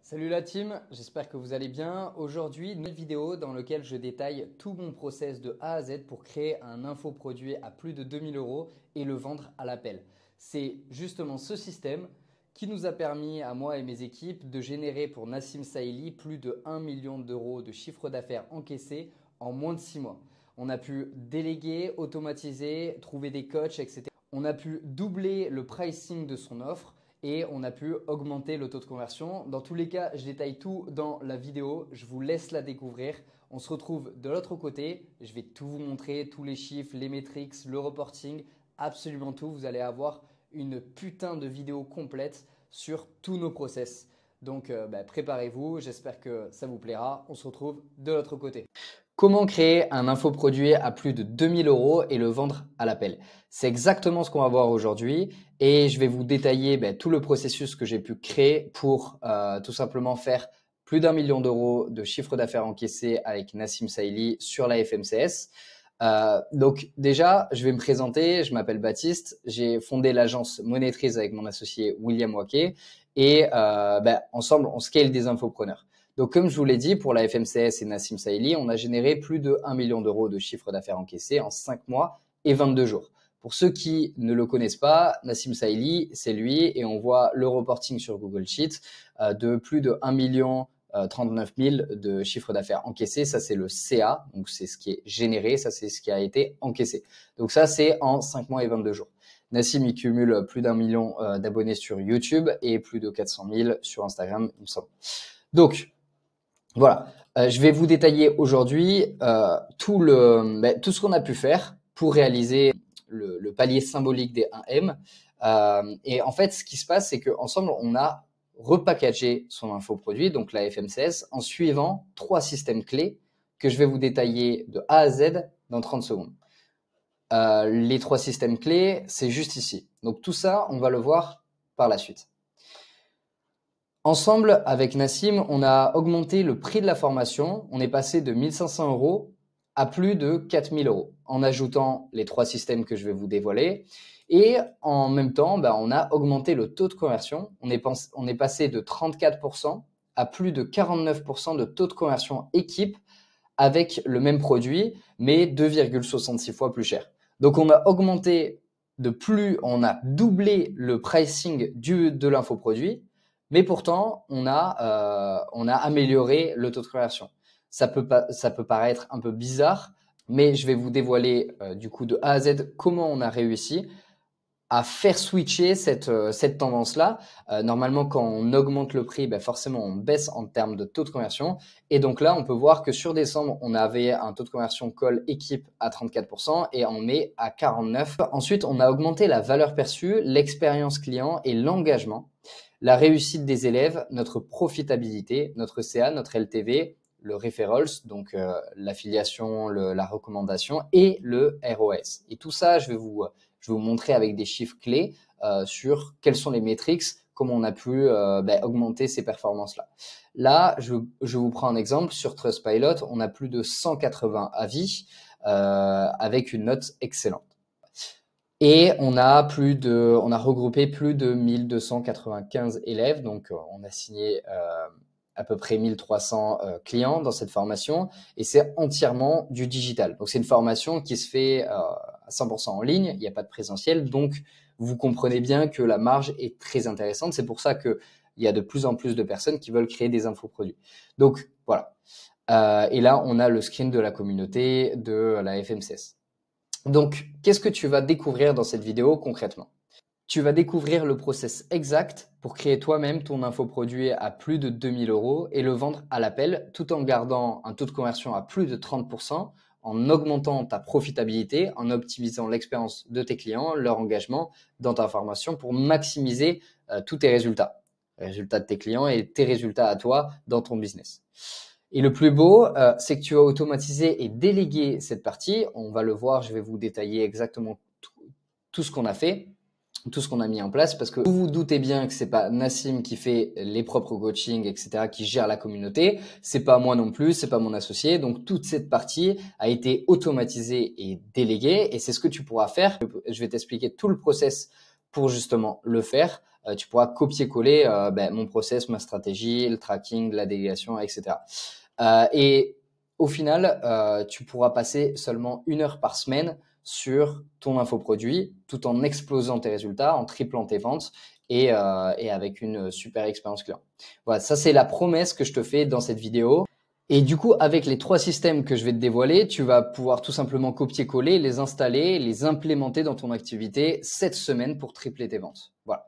Salut la team, j'espère que vous allez bien. Aujourd'hui, une nouvelle vidéo dans laquelle je détaille tout mon process de A à Z pour créer un infoproduit à plus de 2000 € et le vendre à l'appel. C'est justement ce système qui nous a permis à moi et mes équipes de générer pour Nassim Saïli plus de 1 million d'euros de chiffre d'affaires encaissé en moins de 6 mois. On a pu déléguer, automatiser, trouver des coachs, etc. On a pu doubler le pricing de son offre et on a pu augmenter le taux de conversion. Dans tous les cas, je détaille tout dans la vidéo. Je vous laisse la découvrir. On se retrouve de l'autre côté. Je vais tout vous montrer, tous les chiffres, les métriques, le reporting, absolument tout. Vous allez avoir une putain de vidéo complète sur tous nos process. Donc préparez-vous, j'espère que ça vous plaira. On se retrouve de l'autre côté. Comment créer un infoproduit à plus de 2000 € et le vendre à l'appel? C'est exactement ce qu'on va voir aujourd'hui et je vais vous détailler tout le processus que j'ai pu créer pour tout simplement faire plus d'1 million d'euros de chiffre d'affaires encaissé avec Nassim Saïli sur la FMCS. Donc déjà, je vais me présenter, je m'appelle Baptiste, j'ai fondé l'agence Monétrise avec mon associé William Waquet et ensemble, on scale des infopreneurs. Donc, comme je vous l'ai dit, pour la FMCS et Nassim Saïli, on a généré plus de 1 million d'euros de chiffre d'affaires encaissé en 5 mois et 22 jours. Pour ceux qui ne le connaissent pas, Nassim Saïli, c'est lui et on voit le reporting sur Google Sheet de plus de 1 million 39 000 de chiffre d'affaires encaissé. Ça, c'est le CA, donc c'est ce qui est généré, ça, c'est ce qui a été encaissé. Donc ça, c'est en 5 mois et 22 jours. Nassim, il cumule plus d'1 million d'abonnés sur YouTube et plus de 400 000 sur Instagram, il me semble. Donc, voilà, je vais vous détailler aujourd'hui tout ce qu'on a pu faire pour réaliser le palier symbolique des 1M. Et en fait, ce qui se passe, c'est qu'ensemble, on a repackagé son infoproduit, donc la FMCS, en suivant 3 systèmes clés que je vais vous détailler de A à Z dans 30 secondes. Les 3 systèmes clés, c'est juste ici. Donc tout ça, on va le voir par la suite. Ensemble, avec Nassim, on a augmenté le prix de la formation. On est passé de 1 500 € à plus de 4 000 € en ajoutant les 3 systèmes que je vais vous dévoiler. Et en même temps, on a augmenté le taux de conversion. On est passé de 34% à plus de 49% de taux de conversion équipe avec le même produit, mais 2,66 fois plus cher. Donc, on a augmenté on a doublé le pricing de l'infoproduit. Mais pourtant, on a amélioré le taux de conversion. Ça peut paraître un peu bizarre, mais je vais vous dévoiler du coup de A à Z comment on a réussi à faire switcher cette tendance-là. Normalement, quand on augmente le prix, forcément, on baisse en termes de taux de conversion. Et donc là, on peut voir que sur décembre, on avait un taux de conversion call équipe à 34% et en mai à 49%. Ensuite, on a augmenté la valeur perçue, l'expérience client et l'engagement, la réussite des élèves, notre profitabilité, notre CA, notre LTV, le referrals, donc l'affiliation, la recommandation et le ROS. Et tout ça, je vais vous montrer avec des chiffres clés sur quelles sont les métriques, comment on a pu augmenter ces performances-là. Là, je vous prends un exemple. Sur Trustpilot, on a plus de 180 avis avec une note excellente. Et on a regroupé plus de 1295 élèves, donc on a signé à peu près 1300 clients dans cette formation et c'est entièrement du digital. Donc c'est une formation qui se fait à 100% en ligne, il n'y a pas de présentiel, donc vous comprenez bien que la marge est très intéressante. C'est pour ça qu'il y a de plus en plus de personnes qui veulent créer des infoproduits. Donc voilà. Et là, on a le screen de la communauté de la FMCS. Donc, qu'est-ce que tu vas découvrir dans cette vidéo concrètement? Tu vas découvrir le process exact pour créer toi-même ton infoproduit à plus de 2000 € et le vendre à l'appel tout en gardant un taux de conversion à plus de 30%, en augmentant ta profitabilité, en optimisant l'expérience de tes clients, leur engagement dans ta formation pour maximiser tous tes résultats. Les résultats de tes clients et tes résultats à toi dans ton business. Et le plus beau, c'est que tu vas automatiser et déléguer cette partie. On va le voir, je vais vous détailler exactement tout ce qu'on a fait, tout ce qu'on a mis en place, parce que vous vous doutez bien que c'est pas Nassim qui fait les propres coachings, etc., qui gère la communauté. C'est pas moi non plus, c'est pas mon associé. Donc, toute cette partie a été automatisée et déléguée. Et c'est ce que tu pourras faire. Je vais t'expliquer tout le process pour justement le faire tu pourras copier-coller mon process, ma stratégie, le tracking, la délégation, etc. Et au final, tu pourras passer seulement 1 heure par semaine sur ton infoproduit, tout en explosant tes résultats, en triplant tes ventes et avec une super expérience client. Voilà, ça c'est la promesse que je te fais dans cette vidéo. Et du coup, avec les 3 systèmes que je vais te dévoiler, tu vas pouvoir tout simplement copier-coller, les installer, les implémenter dans ton activité cette semaine pour tripler tes ventes. Voilà.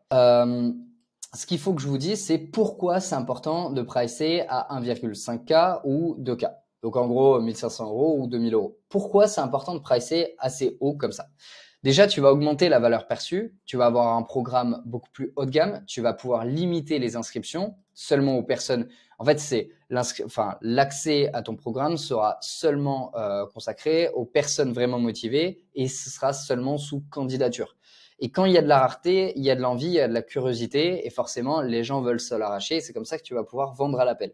Ce qu'il faut que je vous dise, c'est pourquoi c'est important de pricer à 1,5K ou 2K. Donc en gros, 1500 € ou 2000 €. Pourquoi c'est important de pricer assez haut comme ça? Déjà, tu vas augmenter la valeur perçue, tu vas avoir un programme beaucoup plus haut de gamme, tu vas pouvoir limiter les inscriptions seulement aux personnes. En fait, c'est l'accès à ton programme sera seulement consacré aux personnes vraiment motivées et ce sera seulement sous candidature. Et quand il y a de la rareté, il y a de l'envie, il y a de la curiosité et forcément, les gens veulent se l'arracher. C'est comme ça que tu vas pouvoir vendre à l'appel.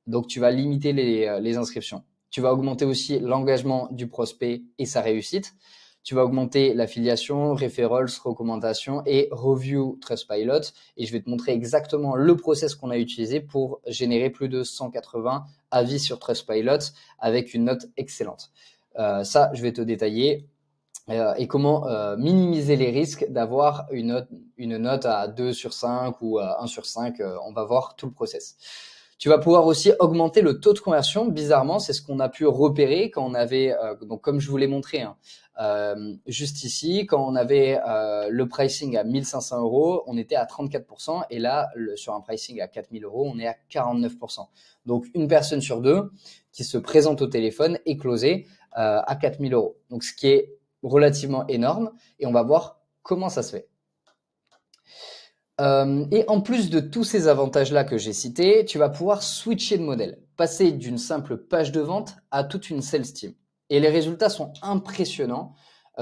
Donc, tu vas limiter les inscriptions. Tu vas augmenter aussi l'engagement du prospect et sa réussite. Tu vas augmenter l'affiliation, referrals, recommandations et review Trustpilot. Et je vais te montrer exactement le process qu'on a utilisé pour générer plus de 180 avis sur Trustpilot avec une note excellente. Ça, je vais te détailler. Et comment minimiser les risques d'avoir une note à 2 sur 5 ou à 1 sur 5. On va voir tout le process. Tu vas pouvoir aussi augmenter le taux de conversion. Bizarrement, c'est ce qu'on a pu repérer quand on avait, donc comme je vous l'ai montré, juste ici, quand on avait le pricing à 1500 €, on était à 34%. Et là, sur un pricing à 4000 €, on est à 49%. Donc, une personne sur 2 qui se présente au téléphone est closée à 4000 €. Donc, ce qui est relativement énorme. Et on va voir comment ça se fait. Et en plus de tous ces avantages-là que j'ai cités, tu vas pouvoir switcher de modèle, passer d'une simple page de vente à toute une sales team. Et les résultats sont impressionnants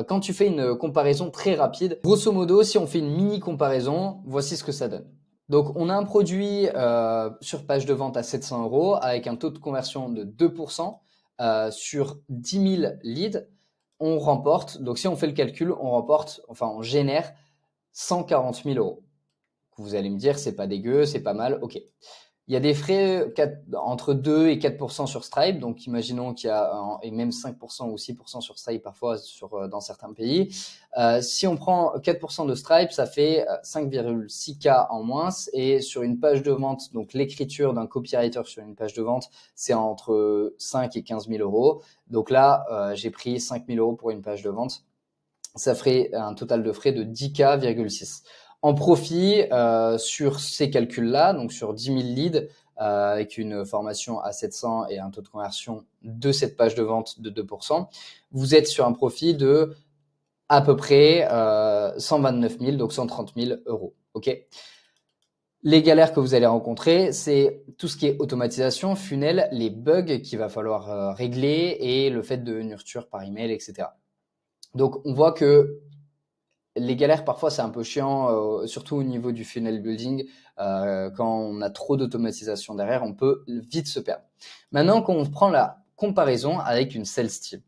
quand tu fais une comparaison très rapide. Grosso modo, si on fait une mini comparaison, voici ce que ça donne. Donc, on a un produit sur page de vente à 700 € avec un taux de conversion de 2% sur 10 000 leads. On remporte, donc si on fait le calcul, on génère 140 000 €. Vous allez me dire, c'est pas dégueu, c'est pas mal, ok. Il y a des frais entre 2 et 4% sur Stripe, donc imaginons qu'il y a et même 5% ou 6% sur Stripe parfois dans certains pays. Si on prend 4% de Stripe, ça fait 5,6K en moins et sur une page de vente, donc l'écriture d'un copywriter sur une page de vente, c'est entre 5 et 15 000 €. Donc là, j'ai pris 5 000 € pour une page de vente. Ça ferait un total de frais de 10K,6. En profit, sur ces calculs-là, donc sur 10 000 leads, avec une formation à 700 et un taux de conversion de cette page de vente de 2%, vous êtes sur un profit de à peu près 129 000, donc 130 000 €. Ok. Les galères que vous allez rencontrer, c'est tout ce qui est automatisation, funnel, les bugs qu'il va falloir régler et le fait de nurture par email, etc. Donc, on voit que les galères, parfois, c'est un peu chiant, surtout au niveau du funnel building. Quand on a trop d'automatisation derrière, on peut vite se perdre. Maintenant, quand on prend la comparaison avec une sales team,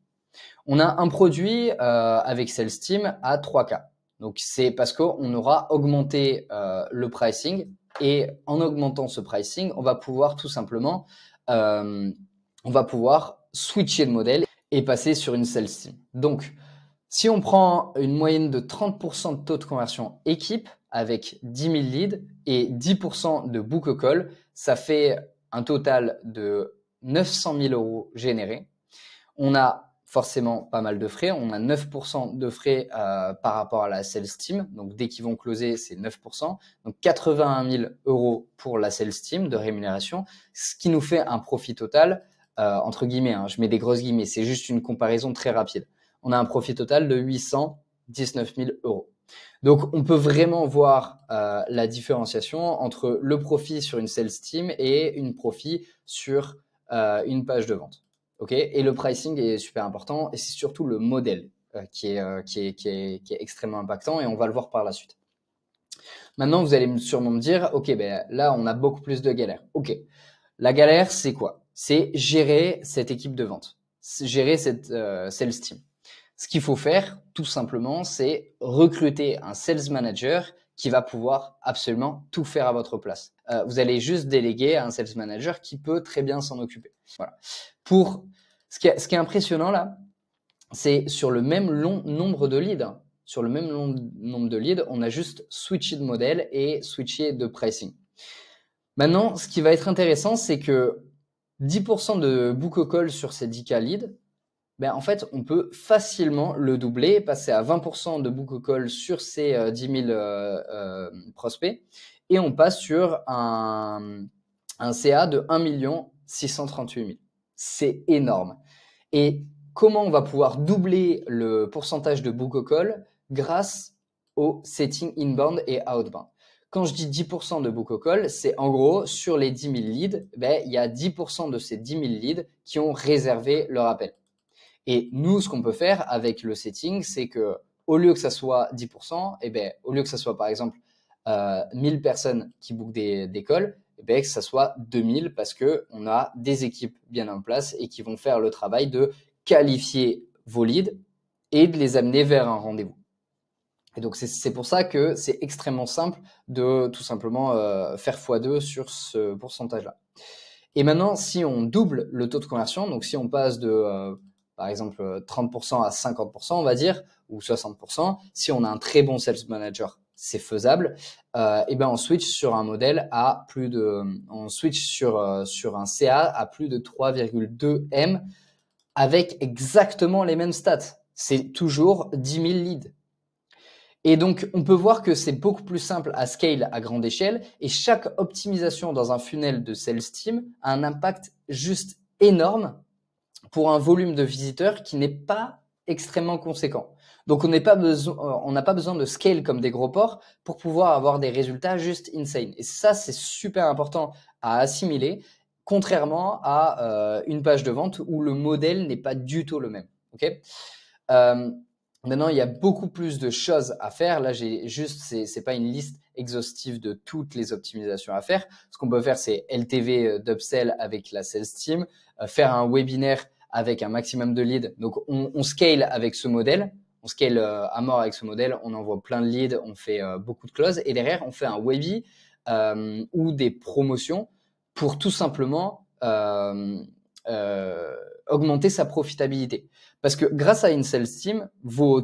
on a un produit avec sales team à 3K. Donc, c'est parce qu'on aura augmenté le pricing et en augmentant ce pricing, on va pouvoir tout simplement switcher de modèle et passer sur une sales team. Donc, si on prend une moyenne de 30% de taux de conversion équipe avec 10 000 leads et 10% de book call, ça fait un total de 900 000 € générés. On a forcément pas mal de frais. On a 9% de frais par rapport à la sales team. Donc, dès qu'ils vont closer, c'est 9%. Donc, 81 000 € pour la sales team de rémunération, ce qui nous fait un profit total, entre guillemets, je mets des grosses guillemets, c'est juste une comparaison très rapide. On a un profit total de 819 000 €. Donc, on peut vraiment voir la différenciation entre le profit sur une sales team et une profit sur une page de vente. Okay, et le pricing est super important et c'est surtout le modèle qui est extrêmement impactant et on va le voir par la suite. Maintenant, vous allez sûrement me dire, ok, là, on a beaucoup plus de galères. Ok, la galère, c'est quoi? C'est gérer cette équipe de vente, gérer cette sales team. Ce qu'il faut faire, tout simplement, c'est recruter un sales manager qui va pouvoir absolument tout faire à votre place. Vous allez juste déléguer à un sales manager qui peut très bien s'en occuper. Voilà. Pour ce qui est impressionnant là, c'est sur le même nombre de leads. Sur le même nombre de leads, on a juste switché de modèle et switché de pricing. Maintenant, ce qui va être intéressant, c'est que 10% de book call sur ces 10K leads, ben en fait, on peut facilement le doubler, passer à 20% de book call sur ces 10 000 prospects, et on passe sur un CA de 1 638 000. C'est énorme. Et comment on va pouvoir doubler le pourcentage de book call grâce au setting inbound et outbound? Quand je dis 10% de book call, c'est en gros sur les 10 000 leads, ben, il y a 10% de ces 10 000 leads qui ont réservé leur appel. Et nous, ce qu'on peut faire avec le setting, c'est que au lieu que ça soit 10%, eh ben, au lieu que ça soit par exemple 1000 personnes qui bookent des calls, eh ben, que ça soit 2000 parce que on a des équipes bien en place et qui vont faire le travail de qualifier vos leads et de les amener vers un rendez-vous. Et donc, c'est pour ça que c'est extrêmement simple de tout simplement faire x2 sur ce pourcentage-là. Et maintenant, si on double le taux de conversion, donc si on passe de, par exemple, 30% à 50%, on va dire, ou 60%, si on a un très bon sales manager, c'est faisable, et ben on switch sur un modèle à plus de, on switch sur un CA à plus de 3,2 M avec exactement les mêmes stats. C'est toujours 10 000 leads. Et donc, on peut voir que c'est beaucoup plus simple à scale à grande échelle et chaque optimisation dans un funnel de sales team a un impact juste énorme pour un volume de visiteurs qui n'est pas extrêmement conséquent. Donc, on n'a pas besoin de scale comme des gros ports pour pouvoir avoir des résultats juste insane. Et ça, c'est super important à assimiler, contrairement à une page de vente où le modèle n'est pas du tout le même. Okay, maintenant, il y a beaucoup plus de choses à faire. Là, c'est pas une liste exhaustive de toutes les optimisations à faire. Ce qu'on peut faire, c'est LTV d'upsell avec la sales team, faire un webinaire avec un maximum de leads. Donc, on scale avec ce modèle. On scale à mort avec ce modèle. On envoie plein de leads. On fait beaucoup de closes. Et derrière, on fait un webi ou des promotions pour tout simplement augmenter sa profitabilité. Parce que grâce à une sales team,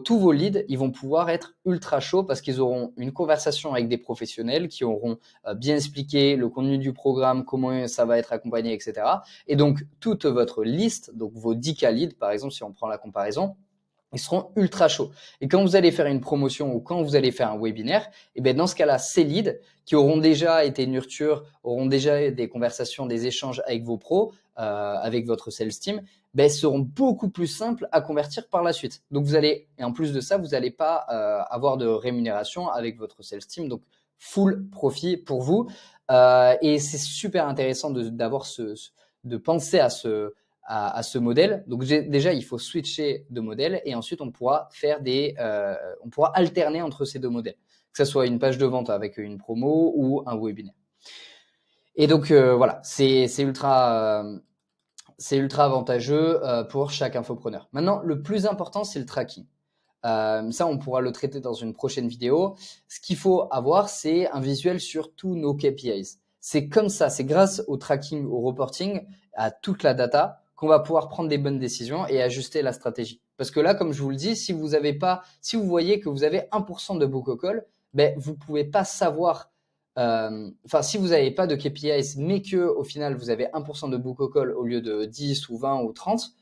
tous vos leads, ils vont pouvoir être ultra chauds parce qu'ils auront une conversation avec des professionnels qui auront bien expliqué le contenu du programme, comment ça va être accompagné, etc. Et donc, toute votre liste, donc vos 10K leads, par exemple, si on prend la comparaison, ils seront ultra chauds. Et quand vous allez faire une promotion ou quand vous allez faire un webinaire, et bien dans ce cas-là, ces leads qui auront déjà été nurture, auront déjà des conversations, des échanges avec vos pros, avec votre sales team, ben, seront beaucoup plus simples à convertir par la suite. Donc vous allez, et en plus de ça, vous n'allez pas avoir de rémunération avec votre sales team, donc full profit pour vous. Et c'est super intéressant d'avoir de penser à ce modèle. Donc déjà, il faut switcher de modèle et ensuite on pourra faire on pourra alterner entre ces deux modèles, que ce soit une page de vente avec une promo ou un webinaire. Et donc voilà, c'est ultra avantageux pour chaque infopreneur. Maintenant, le plus important, c'est le tracking. Ça, on pourra le traiter dans une prochaine vidéo. Ce qu'il faut avoir, c'est un visuel sur tous nos KPIs. C'est comme ça, c'est grâce au tracking, au reporting, à toute la data, qu'on va pouvoir prendre des bonnes décisions et ajuster la stratégie. Parce que là, comme je vous le dis, si vous voyez que vous avez 1% de book call, ben, vous pouvez pas savoir, si vous n'avez pas de KPIs, mais que au final, vous avez 1% de book call au lieu de 10 ou 20 ou 30,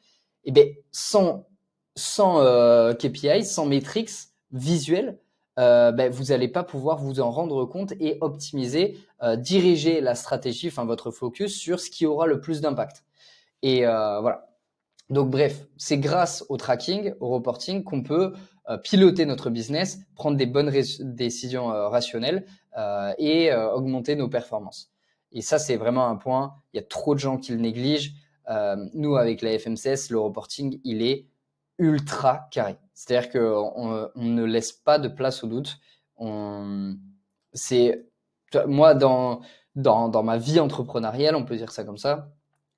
et ben, sans KPIs, sans métriques visuelles, ben, vous n'allez pas pouvoir vous en rendre compte et optimiser, diriger la stratégie, votre focus sur ce qui aura le plus d'impact. Et voilà. Donc bref, c'est grâce au tracking, au reporting qu'on peut piloter notre business, prendre des bonnes décisions rationnelles et augmenter nos performances. Et ça, c'est vraiment un point, il y a trop de gens qui le négligent. Nous, avec la FMCS, le reporting, il est ultra carré. C'est-à-dire qu'on ne laisse pas de place au doute. Moi, dans ma vie entrepreneuriale, on peut dire ça comme ça,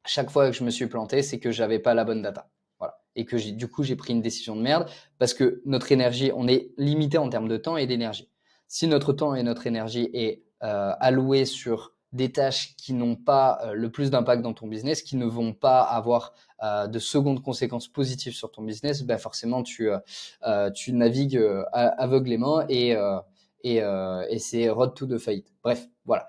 chaque fois que je me suis planté, c'est que j'avais pas la bonne data. Voilà. Et que du coup, j'ai pris une décision de merde parce que notre énergie, on est limité en termes de temps et d'énergie. Si notre temps et notre énergie est alloué sur des tâches qui n'ont pas le plus d'impact dans ton business, qui ne vont pas avoir de secondes conséquences positives sur ton business, ben forcément tu navigues aveuglément et c'est road to the faillite. Bref, voilà.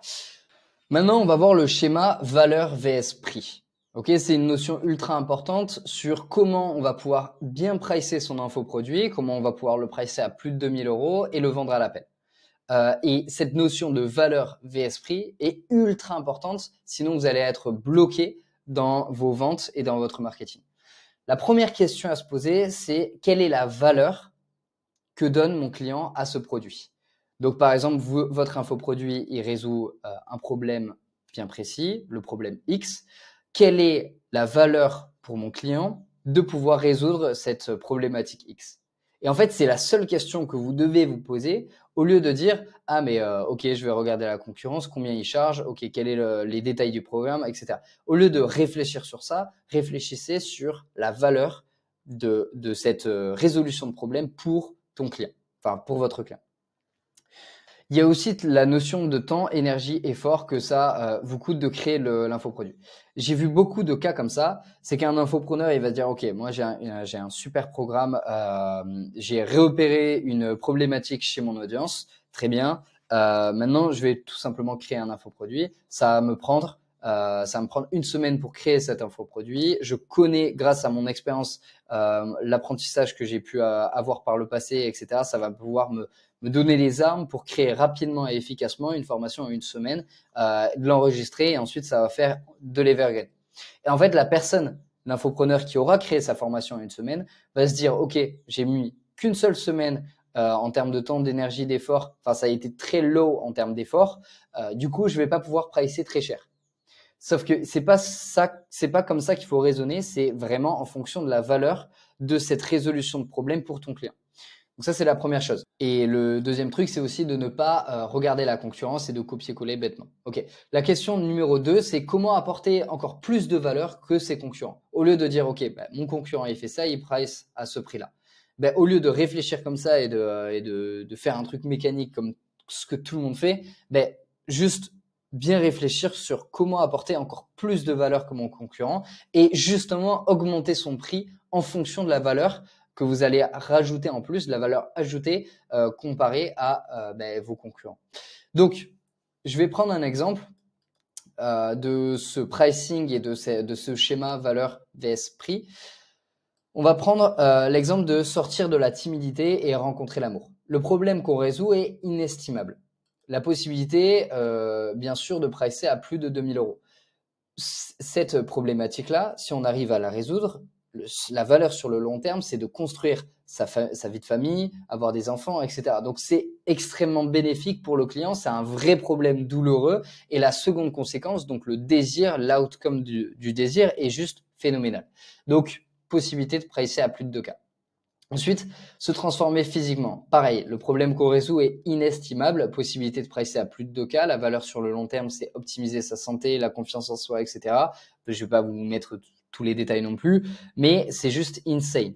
Maintenant, on va voir le schéma valeur vs prix. Ok, c'est une notion ultra importante sur comment on va pouvoir bien pricer son infoproduit, comment on va pouvoir le pricer à plus de 2000 € et le vendre à l'appel. Et cette notion de valeur vs prix est ultra importante, sinon vous allez être bloqué dans vos ventes et dans votre marketing. La première question à se poser, c'est quelle est la valeur que donne mon client à ce produit? Donc, par exemple, votre infoproduit, il résout un problème bien précis, le problème X. Quelle est la valeur pour mon client de pouvoir résoudre cette problématique X? Et en fait, c'est la seule question que vous devez vous poser au lieu de dire « Ah, mais ok, je vais regarder la concurrence, combien il charge, ok, quels sont les détails du programme, etc. » Au lieu de réfléchir sur ça, réfléchissez sur la valeur de cette résolution de problème pour ton client, enfin pour votre client. Il y a aussi la notion de temps, énergie, effort que ça vous coûte de créer l'infoproduit. J'ai vu beaucoup de cas comme ça. C'est qu'un infopreneur, il va dire, OK, moi j'ai un super programme, j'ai repéré une problématique chez mon audience, très bien. Maintenant, je vais tout simplement créer un infoproduit. Ça va me prendre 1 semaine pour créer cet infoproduit. Je connais, grâce à mon expérience, l'apprentissage que j'ai pu avoir par le passé, etc. Ça va pouvoir me donner les armes pour créer rapidement et efficacement une formation en 1 semaine, de l'enregistrer et ensuite ça va faire de l'evergreen. Et en fait, la personne, l'infopreneur qui aura créé sa formation en 1 semaine, va se dire, OK, j'ai mis qu'une seule semaine en termes de temps, d'énergie, d'effort. Enfin, ça a été très low en termes d'effort. Du coup, je vais pas pouvoir pricer très cher. Sauf que c'est pas comme ça qu'il faut raisonner. C'est vraiment en fonction de la valeur de cette résolution de problème pour ton client. Donc ça, c'est la première chose. Et le deuxième truc, c'est aussi de ne pas regarder la concurrence et de copier-coller bêtement. Ok. La question numéro 2, c'est comment apporter encore plus de valeur que ses concurrents. Au lieu de dire, ok, mon concurrent, il fait ça, il price à ce prix-là. Au lieu de réfléchir comme ça et de faire un truc mécanique comme ce que tout le monde fait, juste bien réfléchir sur comment apporter encore plus de valeur que mon concurrent et justement augmenter son prix en fonction de la valeur que vous allez rajouter en plus, de la valeur ajoutée comparée à vos concurrents. Donc, je vais prendre un exemple de ce pricing et de ce schéma valeur vs prix. On va prendre l'exemple de sortir de la timidité et rencontrer l'amour. Le problème qu'on résout est inestimable. La possibilité, bien sûr, de pricer à plus de 2000 €. Cette problématique-là, si on arrive à la résoudre, la valeur sur le long terme, c'est de construire sa vie de famille, avoir des enfants, etc. Donc, c'est extrêmement bénéfique pour le client. C'est un vrai problème douloureux. Et la seconde conséquence, donc le désir, l'outcome du désir est juste phénoménal. Donc, possibilité de pricer à plus de 2K. Ensuite, se transformer physiquement. Pareil, le problème qu'on résout est inestimable. Possibilité de pricer à plus de 2K. La valeur sur le long terme, c'est optimiser sa santé, la confiance en soi, etc. Je ne vais pas vous mettre tous les détails non plus, mais c'est juste insane.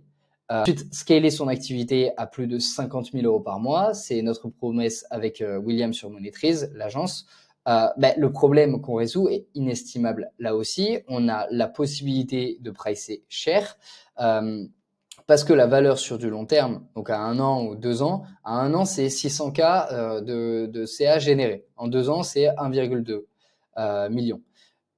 Ensuite, scaler son activité à plus de 50 000 € par mois. C'est notre promesse avec William sur Monétrise, l'agence. Le problème qu'on résout est inestimable. Là aussi, on a la possibilité de pricer cher. Parce que la valeur sur du long terme, donc à 1 an ou 2 ans, à 1 an, c'est 600K de CA généré. En 2 ans, c'est 1,2 million.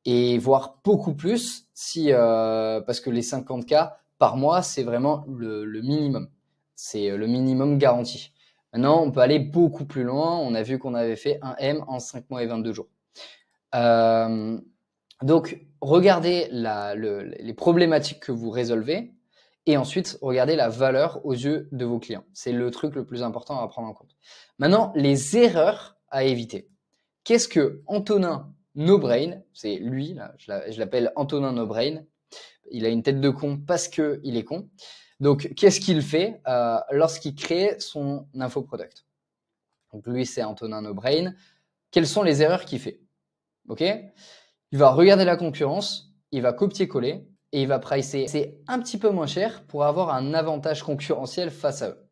Et voire beaucoup plus parce que les 50K par mois, c'est vraiment le minimum. C'est le minimum garanti. Maintenant, on peut aller beaucoup plus loin. On a vu qu'on avait fait un M en 5 mois et 22 jours. Donc, regardez les problématiques que vous résolvez. Et ensuite, regardez la valeur aux yeux de vos clients. C'est le truc le plus important à prendre en compte. Maintenant, les erreurs à éviter. Qu'est-ce que Antonin NoBrain, c'est lui, là, je l'appelle Antonin NoBrain. Il a une tête de con parce qu'il est con. Donc, qu'est-ce qu'il fait lorsqu'il crée son infoproduct? Donc, lui, c'est Antonin NoBrain. Quelles sont les erreurs qu'il fait? Ok? Il va regarder la concurrence, il va copier-coller, et il va pricer c'est un petit peu moins cher pour avoir un avantage concurrentiel face à eux.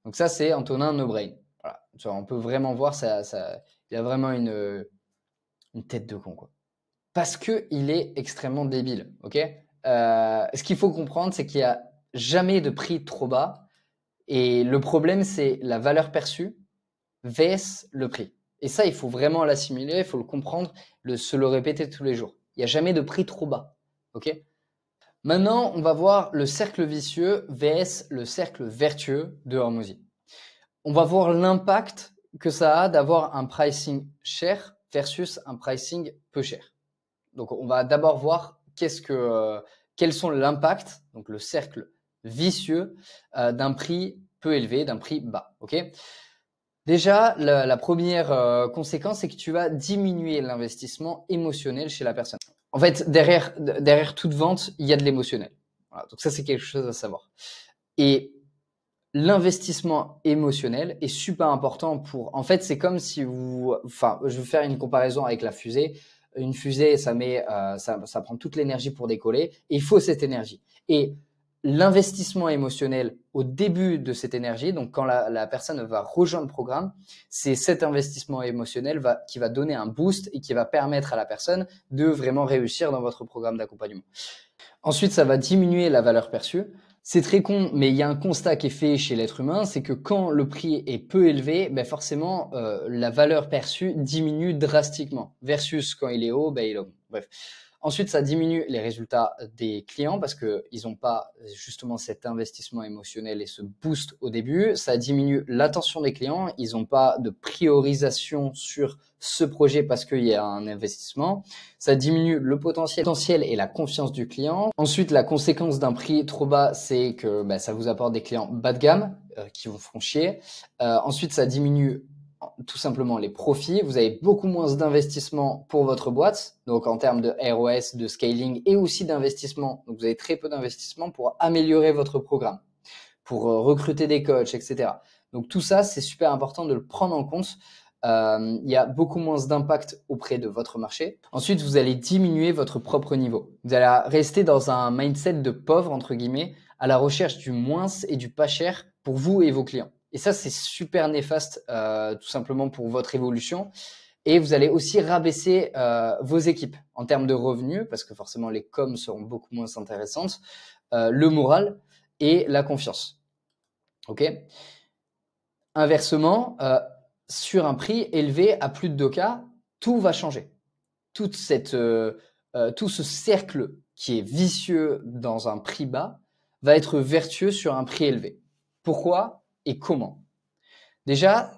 Donc ça, c'est Antonin NoBrain. Voilà. Tu vois, on peut vraiment voir il a vraiment une tête de con, quoi. Parce que il est extrêmement débile, ok? Ce qu'il faut comprendre, c'est qu'il y a jamais de prix trop bas. Et le problème, c'est la valeur perçue vs le prix. Et ça, il faut vraiment l'assimiler, il faut le comprendre, se le répéter tous les jours. Il n'y a jamais de prix trop bas, ok? Maintenant, on va voir le cercle vicieux vs le cercle vertueux de Hormozy. On va voir l'impact que ça a d'avoir un pricing cher versus un pricing peu cher. Donc, on va d'abord voir quels sont l'impact, donc le cercle vicieux d'un prix peu élevé, d'un prix bas. Ok. Déjà, la première conséquence, c'est que tu vas diminuer l'investissement émotionnel chez la personne. En fait, derrière toute vente, il y a de l'émotionnel. Voilà, donc ça, c'est quelque chose à savoir. Et l'investissement émotionnel est super important en fait, c'est comme si je vais faire une comparaison avec la fusée. Une fusée, ça prend toute l'énergie pour décoller et il faut cette énergie. Et l'investissement émotionnel au début de cette énergie, donc quand la personne va rejoindre le programme, c'est cet investissement émotionnel qui va donner un boost et qui va permettre à la personne de vraiment réussir dans votre programme d'accompagnement. Ensuite, ça va diminuer la valeur perçue. C'est très con, mais il y a un constat qui est fait chez l'être humain, c'est que quand le prix est peu élevé, forcément, la valeur perçue diminue drastiquement, versus quand il est haut, il augmente. Bref. Ensuite, ça diminue les résultats des clients parce qu'ils n'ont pas justement cet investissement émotionnel et ce boost au début. Ça diminue l'attention des clients. Ils n'ont pas de priorisation sur ce projet parce qu'il y a un investissement. Ça diminue le potentiel et la confiance du client. Ensuite, la conséquence d'un prix trop bas, c'est que ça vous apporte des clients bas de gamme qui vous feront chier. Ensuite, ça diminue tout simplement les profits. Vous avez beaucoup moins d'investissement pour votre boîte, donc en termes de ROS, de scaling et aussi d'investissement. Donc vous avez très peu d'investissement pour améliorer votre programme, pour recruter des coachs, etc. Donc tout ça, c'est super important de le prendre en compte. Il y a beaucoup moins d'impact auprès de votre marché. Ensuite, vous allez diminuer votre propre niveau. Vous allez rester dans un mindset de pauvre, entre guillemets, à la recherche du moins et du pas cher pour vous et vos clients. Et ça, c'est super néfaste, tout simplement pour votre évolution. Et vous allez aussi rabaisser vos équipes en termes de revenus, parce que forcément, les coms seront beaucoup moins intéressantes, le moral et la confiance. Ok. Inversement, sur un prix élevé à plus de 2K, tout va changer. Tout ce cercle qui est vicieux dans un prix bas va être vertueux sur un prix élevé. Pourquoi et comment? Déjà,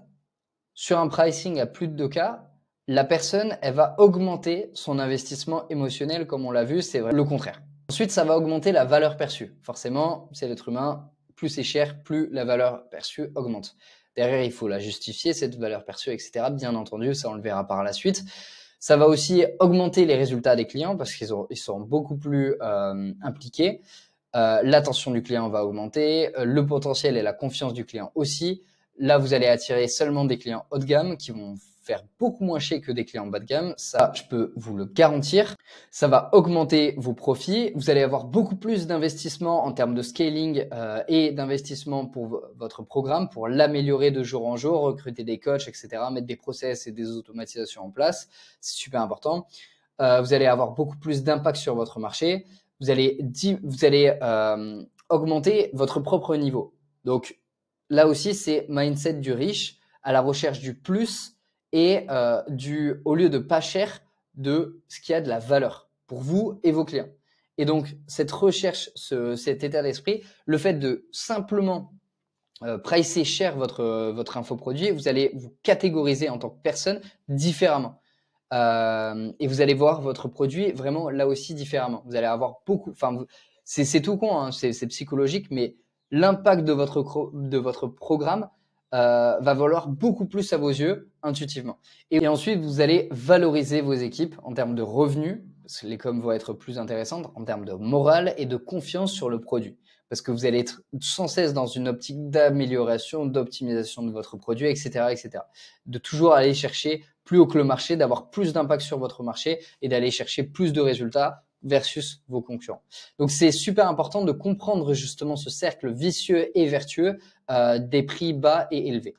sur un pricing à plus de 2K, la personne, elle va augmenter son investissement émotionnel, comme on l'a vu, c'est le contraire. Ensuite, ça va augmenter la valeur perçue. Forcément, c'est l'être humain, plus c'est cher, plus la valeur perçue augmente. Derrière, il faut la justifier, cette valeur perçue, etc. Bien entendu, ça, on le verra par la suite. Ça va aussi augmenter les résultats des clients parce qu'ils seront beaucoup plus impliqués. L'attention du client va augmenter, le potentiel et la confiance du client aussi. Là, vous allez attirer seulement des clients haut de gamme qui vont faire beaucoup moins chier que des clients bas de gamme. Ça, je peux vous le garantir. Ça va augmenter vos profits. Vous allez avoir beaucoup plus d'investissement en termes de scaling et d'investissement pour votre programme, pour l'améliorer de jour en jour, recruter des coachs, etc., mettre des process et des automatisations en place. C'est super important. Vous allez avoir beaucoup plus d'impact sur votre marché. Vous allez augmenter votre propre niveau. Donc, là aussi, c'est mindset du riche à la recherche du plus et au lieu de pas cher, de ce qui a de la valeur pour vous et vos clients. Et donc, cette recherche, cet état d'esprit, le fait de simplement pricer cher votre infoproduit, vous allez vous catégoriser en tant que personne différemment. Et vous allez voir votre produit vraiment là aussi différemment. Vous allez avoir c'est tout con, hein, c'est psychologique, mais l'impact de votre programme va valoir beaucoup plus à vos yeux intuitivement. Et ensuite, vous allez valoriser vos équipes en termes de revenus, parce que les coms vont être plus intéressantes, en termes de morale et de confiance sur le produit. Parce que vous allez être sans cesse dans une optique d'amélioration, d'optimisation de votre produit, etc., etc. De toujours aller chercher plus haut que le marché, d'avoir plus d'impact sur votre marché et d'aller chercher plus de résultats versus vos concurrents. Donc, c'est super important de comprendre justement ce cercle vicieux et vertueux des prix bas et élevés.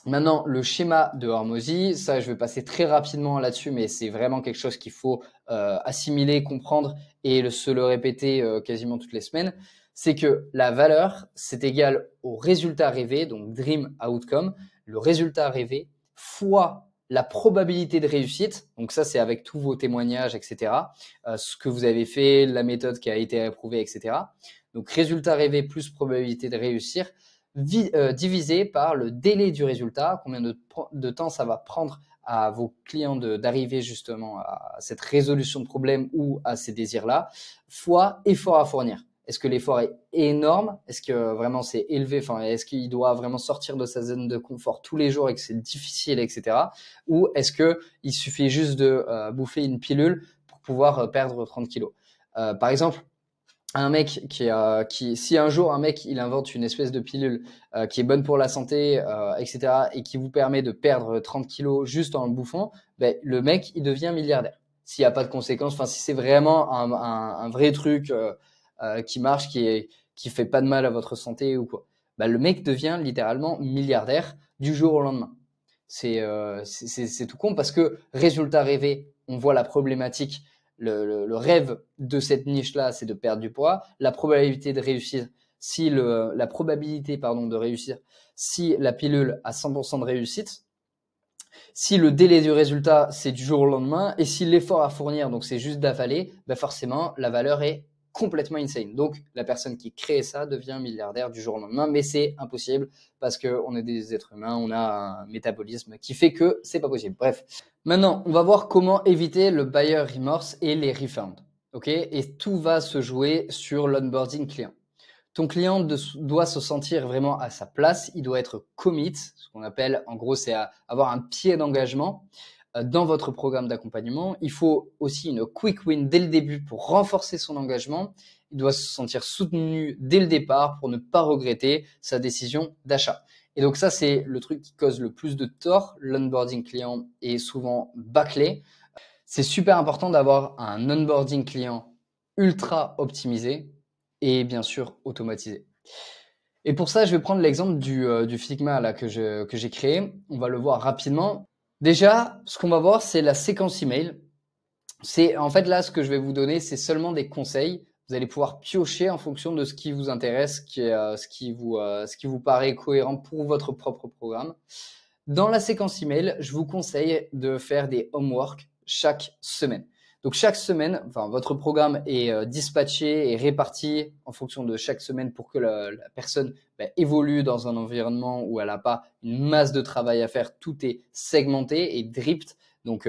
Maintenant, le schéma de Hormozy, ça, je vais passer très rapidement là-dessus, mais c'est vraiment quelque chose qu'il faut assimiler, comprendre et se le répéter quasiment toutes les semaines. C'est que la valeur, c'est égal au résultat rêvé, donc dream outcome, le résultat rêvé fois la probabilité de réussite. Donc ça, c'est avec tous vos témoignages, etc. Ce que vous avez fait, la méthode qui a été approuvée, etc. Donc résultat rêvé plus probabilité de réussir divisé par le délai du résultat, combien de temps ça va prendre à vos clients d'arriver justement à cette résolution de problème ou à ces désirs-là, fois effort à fournir. Est-ce que l'effort est énorme? Est-ce que vraiment c'est élevé? Enfin, est-ce qu'il doit vraiment sortir de sa zone de confort tous les jours et que c'est difficile, etc. Ou est-ce que il suffit juste de bouffer une pilule pour pouvoir perdre 30 kilos? Par exemple, un mec si un jour un mec il invente une espèce de pilule qui est bonne pour la santé, etc., et qui vous permet de perdre 30 kilos juste en le bouffant, ben, le mec il devient milliardaire. S'il n'y a pas de conséquences, enfin si c'est vraiment un vrai truc qui marche, qui fait pas de mal à votre santé ou quoi, ben, le mec devient littéralement milliardaire du jour au lendemain. C'est tout con parce que résultat rêvé, on voit la problématique. Le rêve de cette niche-là, c'est de perdre du poids. La probabilité de réussir, la probabilité de réussir, si la pilule a 100% de réussite, si le délai du résultat, c'est du jour au lendemain, et si l'effort à fournir, donc c'est juste d'avaler, ben forcément, la valeur est complètement insane. Donc, la personne qui crée ça devient milliardaire du jour au lendemain, mais c'est impossible parce qu'on est des êtres humains, on a un métabolisme qui fait que c'est pas possible. Bref. Maintenant, on va voir comment éviter le buyer remorse et les refunds. Ok? Et tout va se jouer sur l'onboarding client. Ton client doit se sentir vraiment à sa place, il doit être commit, ce qu'on appelle, en gros, c'est avoir un pied d'engagement dans votre programme d'accompagnement. Il faut aussi une quick win dès le début pour renforcer son engagement. Il doit se sentir soutenu dès le départ pour ne pas regretter sa décision d'achat. Et donc ça, c'est le truc qui cause le plus de tort. L'onboarding client est souvent bâclé. C'est super important d'avoir un onboarding client ultra optimisé et bien sûr automatisé. Et pour ça, je vais prendre l'exemple du Figma là, que j'ai créé. On va le voir rapidement. Déjà, ce qu'on va voir, c'est la séquence email. C'est en fait là, ce que je vais vous donner, c'est seulement des conseils. Vous allez pouvoir piocher en fonction de ce qui vous intéresse, ce qui vous paraît cohérent pour votre propre programme. Dans la séquence email, je vous conseille de faire des homework chaque semaine. Donc chaque semaine, enfin votre programme est dispatché et réparti en fonction de chaque semaine pour que la personne évolue dans un environnement où elle n'a pas une masse de travail à faire. Tout est segmenté et dripped. Donc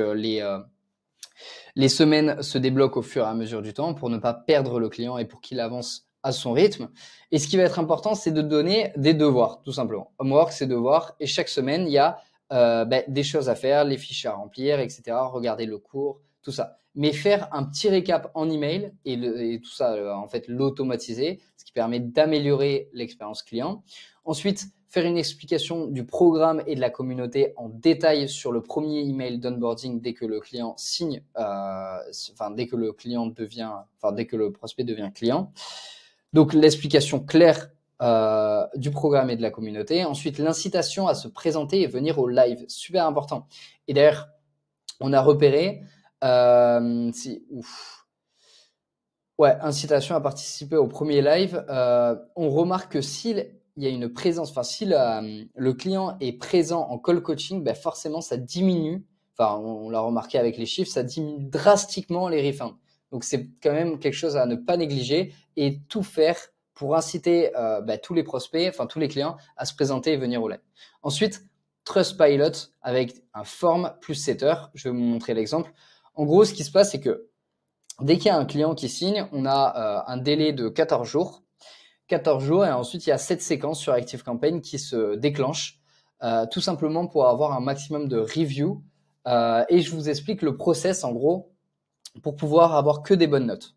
les semaines se débloquent au fur et à mesure du temps pour ne pas perdre le client et pour qu'il avance à son rythme. Et ce qui va être important, c'est de donner des devoirs, tout simplement. Homework, c'est devoirs. Et chaque semaine, il y a des choses à faire, les fiches à remplir, etc. Regarder le cours, tout ça. Mais faire un petit récap en email et tout ça, en fait, l'automatiser, ce qui permet d'améliorer l'expérience client. Ensuite, faire une explication du programme et de la communauté en détail sur le premier email d'onboarding dès que le client signe, dès que le prospect devient client. Donc, l'explication claire du programme et de la communauté. Ensuite, l'incitation à se présenter et venir au live. Super important. Et d'ailleurs, on a repéré incitation à participer au premier live. On remarque que s'il y a une présence, si le client est présent en call coaching, forcément ça diminue, on l'a remarqué avec les chiffres, ça diminue drastiquement les refunds. Donc c'est quand même quelque chose à ne pas négliger et tout faire pour inciter tous les prospects, tous les clients à se présenter et venir au live. Ensuite, Trustpilot avec un form plus setter. Je vais vous montrer l'exemple. En gros, ce qui se passe, c'est que dès qu'il y a un client qui signe, on a un délai de 14 jours. 14 jours et ensuite, il y a 7 séquences sur ActiveCampaign qui se déclenchent tout simplement pour avoir un maximum de reviews. Et je vous explique le process en gros pour pouvoir avoir que des bonnes notes.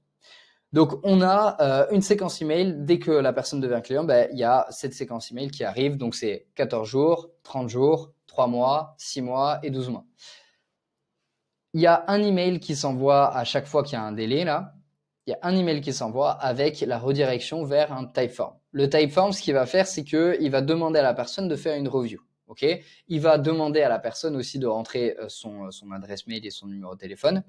Donc, on a une séquence email. Dès que la personne devient client, il y a cette séquence email qui arrive. Donc, c'est 14 jours, 30 jours, 3 mois, 6 mois et 12 mois. Il y a un email qui s'envoie à chaque fois qu'il y a un délai là. Il y a un email qui s'envoie avec la redirection vers un Typeform. Le Typeform, ce qu'il va faire, c'est qu'il va demander à la personne de faire une review. ok? Il va demander à la personne aussi de rentrer son adresse mail et son numéro de téléphone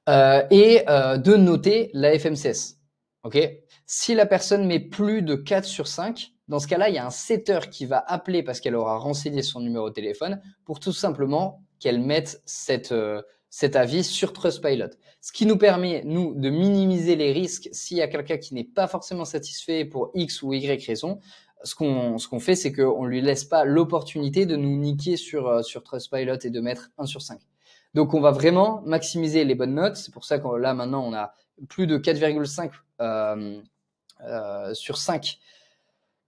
et de noter la FMCS, ok? Si la personne met plus de 4 sur 5, dans ce cas-là, il y a un setter qui va appeler parce qu'elle aura renseigné son numéro de téléphone pour tout simplement qu'elle mette cet avis sur Trustpilot. Ce qui nous permet, nous, de minimiser les risques s'il y a quelqu'un qui n'est pas forcément satisfait pour X ou Y raison. Ce qu'on fait, c'est qu'on lui laisse pas l'opportunité de nous niquer sur Trustpilot et de mettre 1 sur 5. Donc, on va vraiment maximiser les bonnes notes. C'est pour ça que là, maintenant, on a plus de 4,5 sur 5.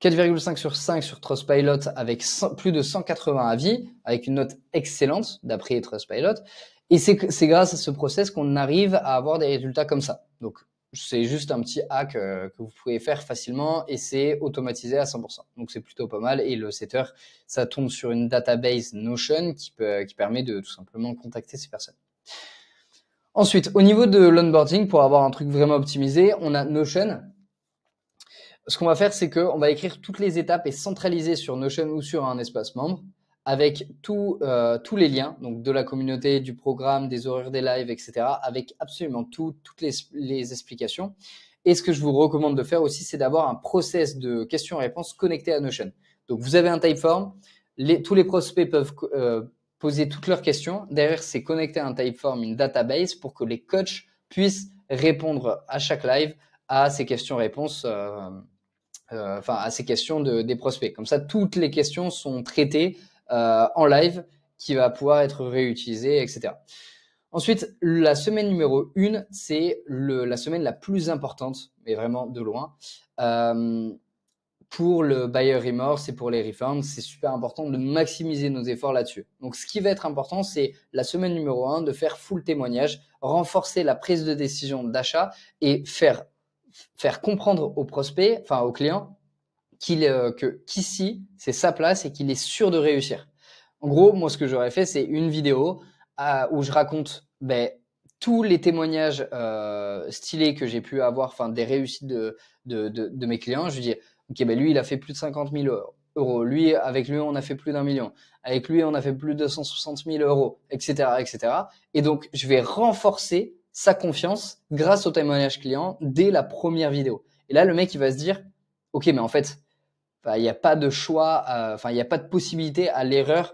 4,5 sur 5 sur Trustpilot avec plus de 180 avis, avec une note excellente d'après Trustpilot. Et c'est grâce à ce process qu'on arrive à avoir des résultats comme ça. Donc, c'est juste un petit hack que vous pouvez faire facilement et c'est automatisé à 100%. Donc, c'est plutôt pas mal. Et le setter, ça tombe sur une database Notion qui permet de tout simplement contacter ces personnes. Ensuite, au niveau de l'onboarding, pour avoir un truc vraiment optimisé, on a Notion. Ce qu'on va faire, c'est qu'on va écrire toutes les étapes et centraliser sur Notion ou sur un espace membre avec tous les liens, donc de la communauté, du programme, des horaires des lives, etc., avec absolument toutes les explications. Et ce que je vous recommande de faire aussi, c'est d'avoir un process de questions-réponses connecté à Notion. Donc, vous avez un Typeform, tous les prospects peuvent poser toutes leurs questions. Derrière, c'est connecté à un Typeform, une database, pour que les coachs puissent répondre à chaque live à ces questions-réponses, à ces questions des prospects. Comme ça, toutes les questions sont traitées en live, qui va pouvoir être réutilisé, etc. Ensuite, la semaine numéro 1, c'est la semaine la plus importante, mais vraiment de loin, pour le buyer remorse et pour les refunds. C'est super important de maximiser nos efforts là-dessus. Donc, ce qui va être important, c'est la semaine numéro 1, de faire full témoignage, renforcer la prise de décision d'achat et faire comprendre au prospect, enfin au client, qu'ici, c'est sa place et qu'il est sûr de réussir. En gros, moi, ce que j'aurais fait, c'est une vidéo où je raconte tous les témoignages stylés que j'ai pu avoir, enfin des réussites de mes clients. Je lui dis, ok, lui, il a fait plus de 50 000 euros. Lui, avec lui, on a fait plus d'1 million. Avec lui, on a fait plus de 160 000 euros, etc., etc. Et donc, je vais renforcer sa confiance grâce au témoignage client dès la première vidéo. Et là, le mec, il va se dire, ok, mais en fait, il n'y a pas de choix, il n'y a pas de possibilité à l'erreur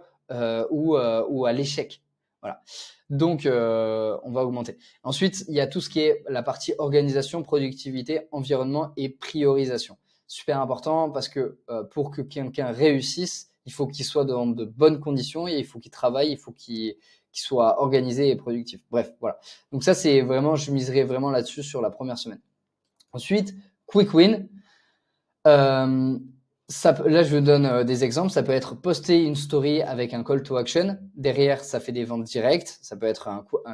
ou à l'échec. Voilà. Donc, on va augmenter. Ensuite, il y a tout ce qui est la partie organisation, productivité, environnement et priorisation. Super important parce que pour que quelqu'un réussisse, il faut qu'il soit dans de bonnes conditions et il faut qu'il travaille, il faut qu'il soit organisé et productif. Bref, voilà. Donc ça, c'est vraiment, je miserai vraiment là-dessus sur la première semaine. Ensuite, quick win. Là, je vous donne des exemples. Ça peut être poster une story avec un call to action. Derrière, ça fait des ventes directes. Ça peut être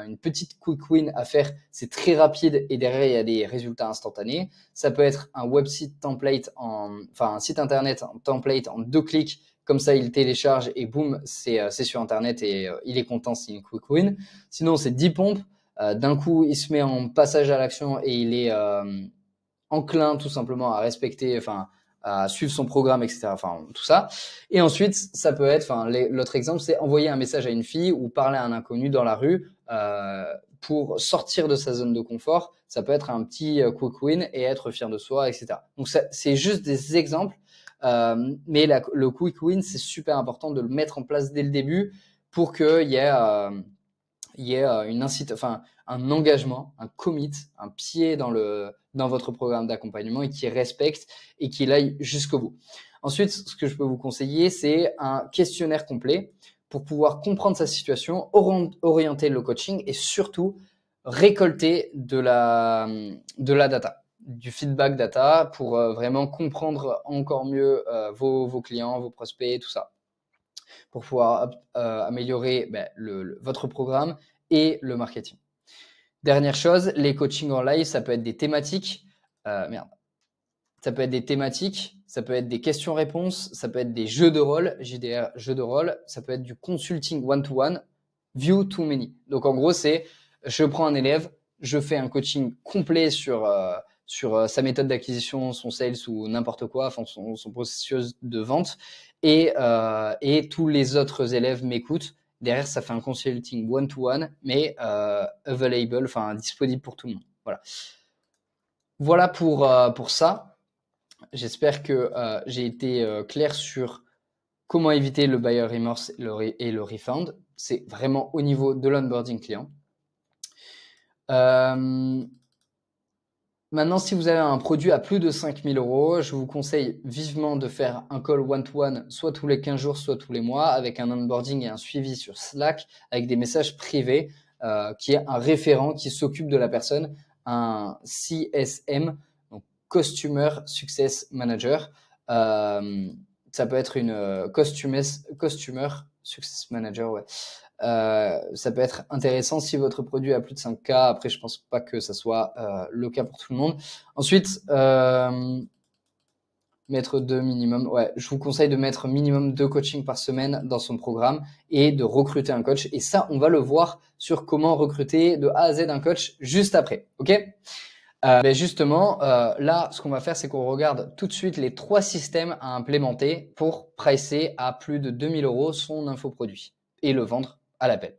une petite quick win à faire. C'est très rapide et derrière, il y a des résultats instantanés. Ça peut être un website template un site internet en template en 2 clics. Comme ça, il télécharge et boum, c'est sur internet et il est content, c'est une quick win. Sinon, c'est 10 pompes. D'un coup, il se met en passage à l'action et il est enclin tout simplement à respecter, à suivre son programme, etc. Tout ça. Et ensuite, ça peut être, l'autre exemple, c'est envoyer un message à une fille ou parler à un inconnu dans la rue pour sortir de sa zone de confort. Ça peut être un petit quick win et être fier de soi, etc. Donc, c'est juste des exemples. Mais le quick win, c'est super important de le mettre en place dès le début pour qu'il y ait un engagement, un commit, un pied dans votre programme d'accompagnement et qui respecte et qui aille jusqu'au bout. Ensuite, ce que je peux vous conseiller, c'est un questionnaire complet pour pouvoir comprendre sa situation, orienter le coaching et surtout récolter de la data, du feedback data pour vraiment comprendre encore mieux vos clients, vos prospects, tout ça, pour pouvoir améliorer votre programme et le marketing. Dernière chose, les coachings en live, ça peut être des thématiques. Ça peut être des thématiques, ça peut être des questions-réponses, ça peut être des jeux de rôle, JDR, jeux de rôle, ça peut être du consulting one-to-one, view to many. Donc en gros, c'est je prends un élève, je fais un coaching complet sur sur sa méthode d'acquisition, son sales ou n'importe quoi, enfin son processus de vente, et tous les autres élèves m'écoutent. Derrière, ça fait un consulting one-to-one, mais available, enfin disponible pour tout le monde. Voilà pour ça. J'espère que j'ai été clair sur comment éviter le buyer remorse et le refund. C'est vraiment au niveau de l'onboarding client. Maintenant, si vous avez un produit à plus de 5 000 €, je vous conseille vivement de faire un call one-to-one, soit tous les 15 jours, soit tous les mois, avec un onboarding et un suivi sur Slack, avec des messages privés, qui est un référent qui s'occupe de la personne, un CSM, donc Customer Success Manager. Ça peut être une Customer Success Manager, ouais. Ça peut être intéressant si votre produit a plus de 5K. Après, je pense pas que ça soit le cas pour tout le monde. Ensuite, mettre 2 minimum. Ouais, je vous conseille de mettre minimum 2 coachings par semaine dans son programme et de recruter un coach. Et ça, on va le voir sur comment recruter de A à Z un coach juste après. Ok? Justement, là, ce qu'on va faire, c'est qu'on regarde tout de suite les 3 systèmes à implémenter pour pricer à plus de 2 000 € son infoproduit et le vendre à l'appel.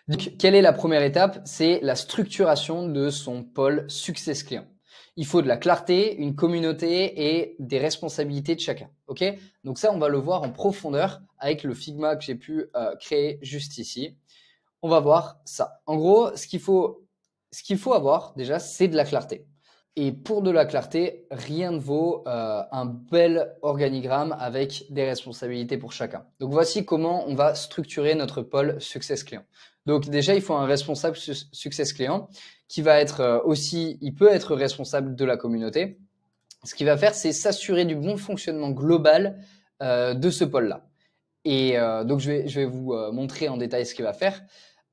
Donc, quelle est la première étape? C'est la structuration de son pôle success client. Il faut de la clarté, une communauté et des responsabilités de chacun. Ok? Donc ça, on va le voir en profondeur avec le Figma que j'ai pu créer juste ici. On va voir ça. En gros, ce qu'il faut avoir déjà, c'est de la clarté. Et pour de la clarté, rien ne vaut un bel organigramme avec des responsabilités pour chacun. Donc voici comment on va structurer notre pôle Success Client. Donc déjà, il faut un responsable Success Client qui va être aussi, il peut être responsable de la communauté. Ce qu'il va faire, c'est s'assurer du bon fonctionnement global de ce pôle-là. Et donc je vais vous montrer en détail ce qu'il va faire.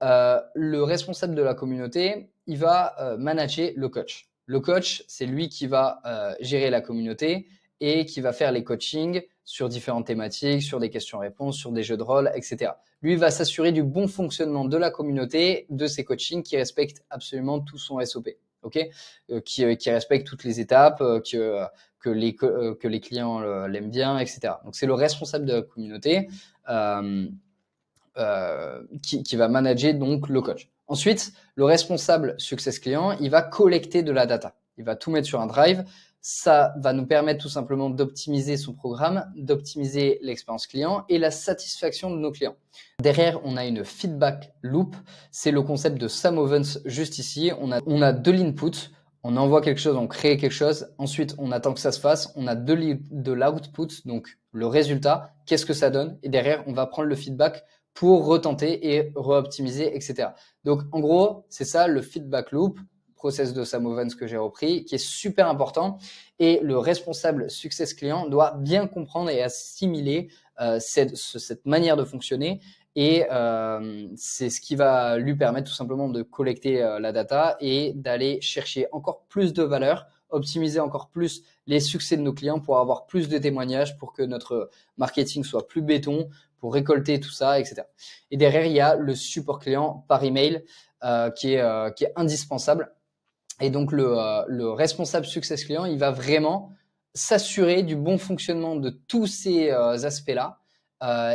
Le responsable de la communauté, il va manager le coach. Le coach, c'est lui qui va gérer la communauté et qui va faire les coachings sur différentes thématiques, sur des questions-réponses, sur des jeux de rôle, etc. Lui va s'assurer du bon fonctionnement de la communauté, de ses coachings qui respectent absolument tout son SOP, ok, qui respecte toutes les étapes, que les clients l'aiment bien, etc. Donc c'est le responsable de la communauté qui va manager donc le coach. Ensuite, le responsable success client, il va collecter de la data. Il va tout mettre sur un drive. Ça va nous permettre tout simplement d'optimiser son programme, d'optimiser l'expérience client et la satisfaction de nos clients. Derrière, on a une feedback loop. C'est le concept de Sam Ovens juste ici. On a de l'input. On envoie quelque chose, on crée quelque chose. Ensuite, on attend que ça se fasse. On a de l'output, donc le résultat. Qu'est-ce que ça donne? Et derrière, on va prendre le feedback pour retenter et re-optimiser, etc. Donc, en gros, c'est ça le feedback loop, process de Sam Ovens que j'ai repris, qui est super important. Et le responsable success client doit bien comprendre et assimiler cette manière de fonctionner. Et c'est ce qui va lui permettre tout simplement de collecter la data et d'aller chercher encore plus de valeur, optimiser encore plus les succès de nos clients pour avoir plus de témoignages, pour que notre marketing soit plus béton, pour récolter tout ça, etc. Et derrière, il y a le support client par email qui est indispensable. Et donc, le responsable success client, il va vraiment s'assurer du bon fonctionnement de tous ces aspects-là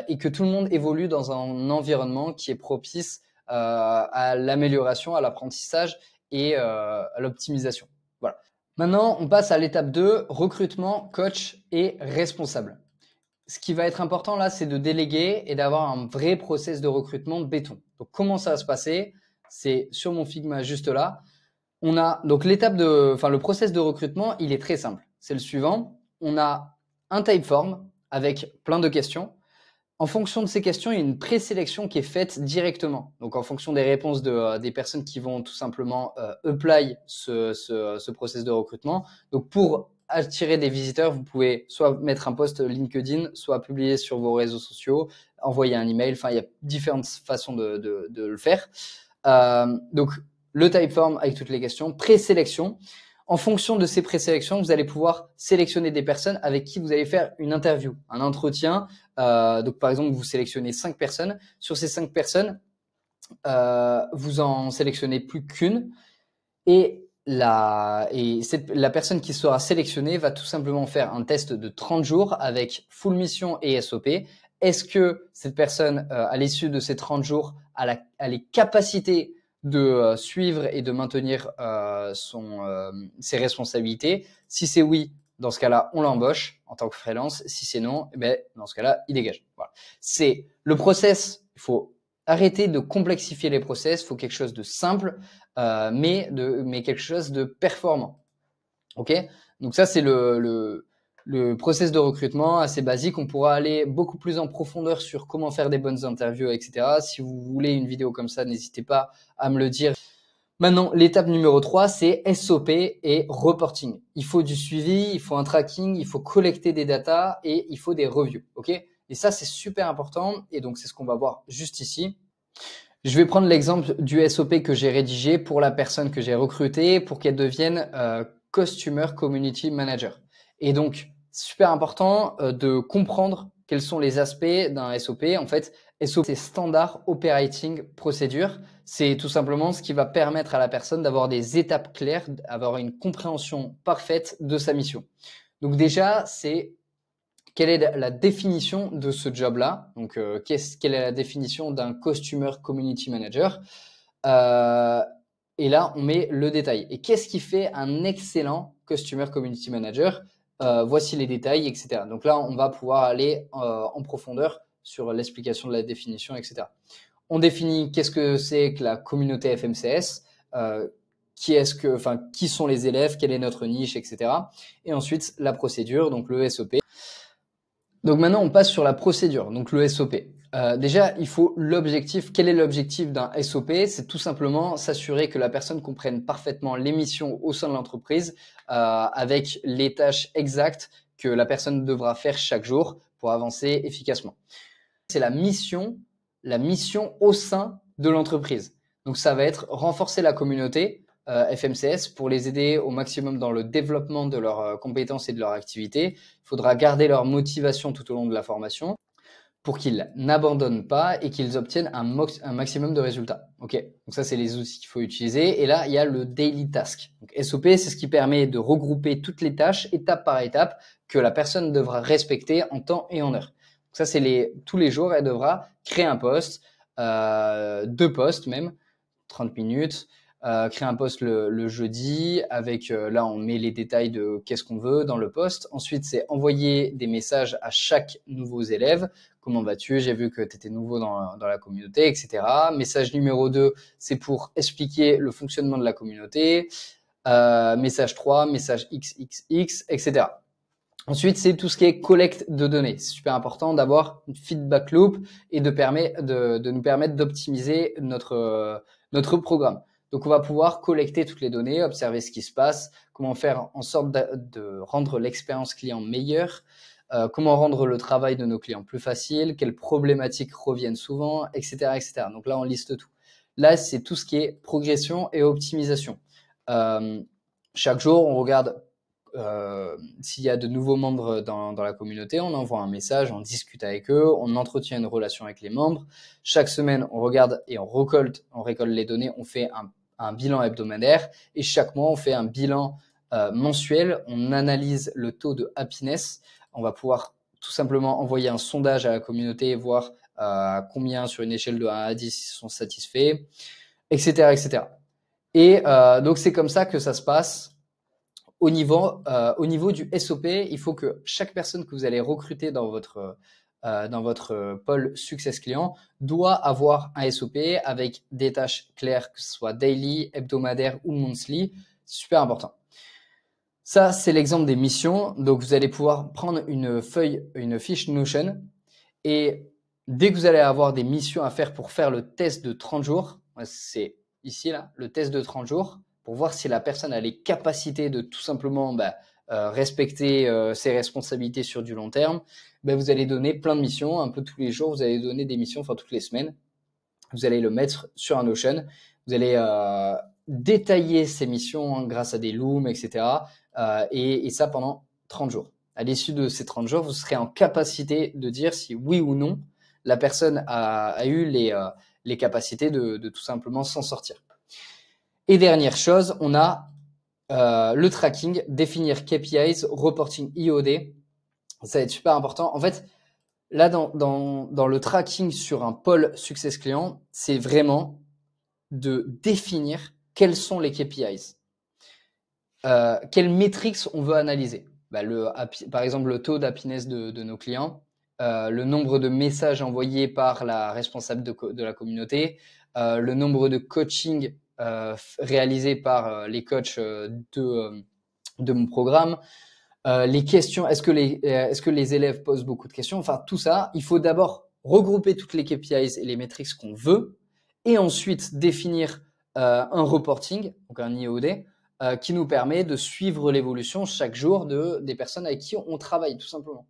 et que tout le monde évolue dans un environnement qui est propice à l'amélioration, à l'apprentissage et à l'optimisation. Voilà. Maintenant, on passe à l'étape 2, recrutement, coach et responsable. Ce qui va être important là, c'est de déléguer et d'avoir un vrai process de recrutement béton. Donc, comment ça va se passer? C'est sur mon Figma juste là. On a donc le process de recrutement, il est très simple. C'est le suivant. On a un typeform avec plein de questions. En fonction de ces questions, il y a une présélection qui est faite directement. Donc, en fonction des réponses des personnes qui vont tout simplement apply ce process de recrutement. Donc, pour attirer des visiteurs, vous pouvez soit mettre un post LinkedIn, soit publier sur vos réseaux sociaux, envoyer un email. Enfin, il y a différentes façons de le faire. Donc, le typeform avec toutes les questions, présélection. En fonction de ces présélections, vous allez pouvoir sélectionner des personnes avec qui vous allez faire une interview, un entretien. Donc, par exemple, vous sélectionnez 5 personnes. Sur ces 5 personnes, vous en sélectionnez plus qu'une. Et la personne qui sera sélectionnée va tout simplement faire un test de 30 jours avec full mission et SOP. Est-ce que cette personne, à l'issue de ces 30 jours, a les capacités de suivre et de maintenir ses responsabilités? Si c'est oui, dans ce cas-là, on l'embauche en tant que freelance. Si c'est non, dans ce cas-là, il dégage. Voilà. C'est le process. Il faut arrêter de complexifier les process. Il faut quelque chose de simple, mais quelque chose de performant. Ok? Donc ça, c'est le process de recrutement assez basique. On pourra aller beaucoup plus en profondeur sur comment faire des bonnes interviews, etc. Si vous voulez une vidéo comme ça, n'hésitez pas à me le dire. Maintenant, l'étape numéro 3, c'est SOP et reporting. Il faut du suivi, il faut un tracking, il faut collecter des datas et il faut des reviews. Ok? Et ça, c'est super important. Et donc, c'est ce qu'on va voir juste ici. Je vais prendre l'exemple du SOP que j'ai rédigé pour la personne que j'ai recrutée pour qu'elle devienne Customer Community Manager. Et donc, c'est super important de comprendre quels sont les aspects d'un SOP. En fait, SOP, c'est Standard Operating Procedure. C'est tout simplement ce qui va permettre à la personne d'avoir des étapes claires, d'avoir une compréhension parfaite de sa mission. Donc déjà, c'est quelle est la définition de ce job-là? Donc, quelle est la définition d'un Customer Community Manager? Et là, on met le détail. Et qu'est-ce qui fait un excellent Customer Community Manager? Voici les détails, etc. Donc là, on va pouvoir aller en profondeur sur l'explication de la définition, etc. On définit qu'est-ce que c'est que la communauté FMCS, qui sont les élèves, quelle est notre niche, etc. Et ensuite, la procédure, donc le SOP. Donc maintenant, on passe sur la procédure, donc le SOP. Déjà, il faut l'objectif. Quel est l'objectif d'un SOP? C'est tout simplement s'assurer que la personne comprenne parfaitement les missions au sein de l'entreprise avec les tâches exactes que la personne devra faire chaque jour pour avancer efficacement. C'est la mission au sein de l'entreprise. Donc ça va être renforcer la communauté FMCS pour les aider au maximum dans le développement de leurs compétences et de leur activité. Il faudra garder leur motivation tout au long de la formation pour qu'ils n'abandonnent pas et qu'ils obtiennent un maximum de résultats. Ok, donc ça, c'est les outils qu'il faut utiliser. Et là, il y a le Daily Task. Donc, SOP, c'est ce qui permet de regrouper toutes les tâches, étape par étape, que la personne devra respecter en temps et en heure. Donc ça, c'est tous les jours, elle devra créer un post, 2 posts même, 30 minutes, créer un post le jeudi avec, là, on met les détails de qu'est-ce qu'on veut dans le post. Ensuite, c'est envoyer des messages à chaque nouveau élève. Comment vas-tu? J'ai vu que tu étais nouveau dans la communauté, etc. Message numéro 2, c'est pour expliquer le fonctionnement de la communauté. Message 3, message XXX, etc. Ensuite, c'est tout ce qui est collecte de données. C'est super important d'avoir une feedback loop et de nous permettre d'optimiser notre programme. Donc, on va pouvoir collecter toutes les données, observer ce qui se passe, comment faire en sorte de rendre l'expérience client meilleure, comment rendre le travail de nos clients plus facile, quelles problématiques reviennent souvent, etc., etc. Donc là, on liste tout. Là, c'est tout ce qui est progression et optimisation. Chaque jour, on regarde s'il y a de nouveaux membres dans la communauté, on envoie un message, on discute avec eux, on entretient une relation avec les membres. Chaque semaine, on regarde et on récolte les données, on fait un bilan hebdomadaire et chaque mois, on fait un bilan mensuel. On analyse le taux de happiness. On va pouvoir tout simplement envoyer un sondage à la communauté et voir combien sur une échelle de 1 à 10 ils sont satisfaits, etc., etc. Et donc, c'est comme ça que ça se passe. Au niveau du SOP, il faut que chaque personne que vous allez recruter dans votre pôle Success Client doit avoir un SOP avec des tâches claires, que ce soit daily, hebdomadaire ou monthly. C'est super important. Ça, c'est l'exemple des missions. Donc, vous allez pouvoir prendre une fiche Notion et dès que vous allez avoir des missions à faire pour faire le test de 30 jours, c'est ici, là, le test de 30 jours, pour voir si la personne a les capacités de tout simplement respecter ses responsabilités sur du long terme, vous allez donner plein de missions, un peu tous les jours, vous allez donner des missions, enfin toutes les semaines. Vous allez le mettre sur un Notion, vous allez détailler ces missions grâce à des looms, etc. Et ça pendant 30 jours. À l'issue de ces 30 jours, vous serez en capacité de dire si oui ou non la personne a eu les capacités de tout simplement s'en sortir. Et dernière chose, on a le tracking, définir KPIs, reporting IOD. Ça va être super important. En fait, là, dans le tracking sur un pôle success client, c'est vraiment de définir quels sont les KPIs. Quelles métriques on veut analyser. Par exemple, le taux d'happiness de nos clients, le nombre de messages envoyés par la responsable de la communauté, le nombre de coachings réalisés par les coachs de mon programme, les questions, est-ce que les élèves posent beaucoup de questions? Enfin, tout ça, il faut d'abord regrouper toutes les KPIs et les métriques qu'on veut, et ensuite définir un reporting, donc un IOD, qui nous permet de suivre l'évolution chaque jour des personnes avec qui on travaille, tout simplement.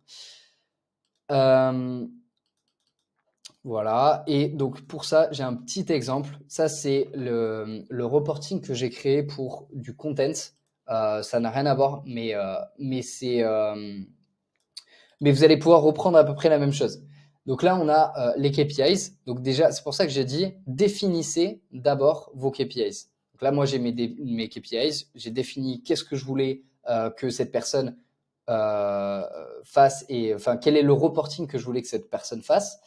Voilà, et donc pour ça, j'ai un petit exemple. Ça, c'est le reporting que j'ai créé pour du content. Ça n'a rien à voir, mais vous allez pouvoir reprendre à peu près la même chose. Donc là, on a les KPIs. Donc déjà, c'est pour ça que j'ai dit définissez d'abord vos KPIs. Donc là, moi, j'ai mes KPIs. J'ai défini qu'est-ce que je voulais que cette personne fasse et enfin quel est le reporting que je voulais que cette personne fasse.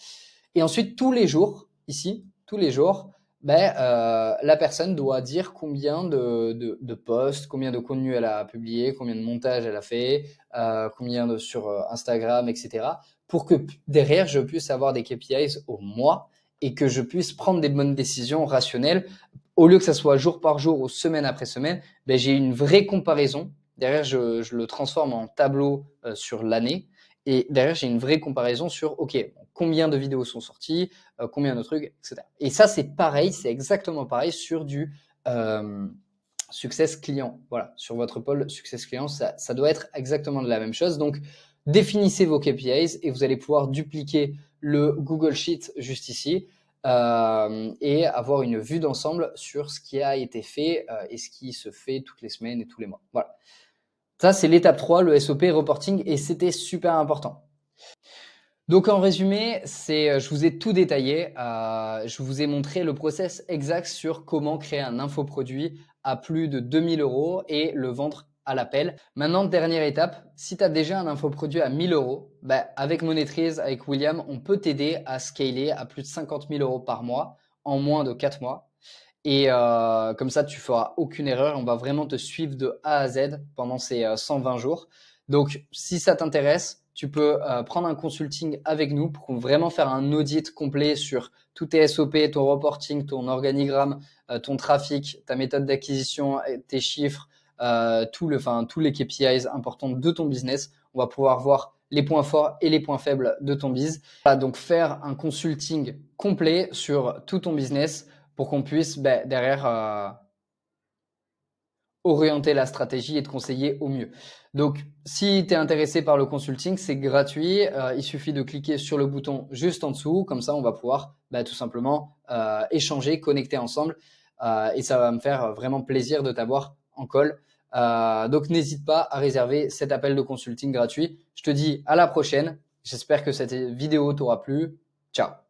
Et ensuite, tous les jours, ici, tous les jours, la personne doit dire combien de posts, combien de contenu elle a publié, combien de montages elle a fait, combien sur Instagram, etc. Pour que derrière, je puisse avoir des KPIs au mois et que je puisse prendre des bonnes décisions rationnelles. Au lieu que ça soit jour par jour ou semaine après semaine, j'ai une vraie comparaison. Derrière, je le transforme en tableau sur l'année. Et derrière, j'ai une vraie comparaison sur, OK, combien de vidéos sont sorties, combien de trucs, etc. Et ça, c'est pareil, c'est exactement pareil sur du success client. Voilà, sur votre pôle success client, ça doit être exactement de la même chose. Donc, définissez vos KPIs et vous allez pouvoir dupliquer le Google Sheet juste ici et avoir une vue d'ensemble sur ce qui a été fait et ce qui se fait toutes les semaines et tous les mois. Voilà. Ça, c'est l'étape 3, le SOP reporting, et c'était super important. Donc en résumé, je vous ai tout détaillé. Je vous ai montré le process exact sur comment créer un infoproduit à plus de 2000 € et le vendre à l'appel. Maintenant, dernière étape, si tu as déjà un infoproduit à 1000 €, avec Monétrise, avec William, on peut t'aider à scaler à plus de 50 000 € par mois en moins de 4 mois. Et comme ça, tu feras aucune erreur. On va vraiment te suivre de A à Z pendant ces 120 jours. Donc, si ça t'intéresse, tu peux prendre un consulting avec nous pour vraiment faire un audit complet sur tous tes SOP, ton reporting, ton organigramme, ton trafic, ta méthode d'acquisition, tes chiffres, tous les KPIs importants de ton business. On va pouvoir voir les points forts et les points faibles de ton biz. Voilà, donc faire un consulting complet sur tout ton business pour qu'on puisse derrière orienter la stratégie et te conseiller au mieux. Donc, si tu es intéressé par le consulting, c'est gratuit. Il suffit de cliquer sur le bouton juste en dessous. Comme ça, on va pouvoir tout simplement échanger, connecter ensemble. Et ça va me faire vraiment plaisir de t'avoir en call. Donc, n'hésite pas à réserver cet appel de consulting gratuit. Je te dis à la prochaine. J'espère que cette vidéo t'aura plu. Ciao.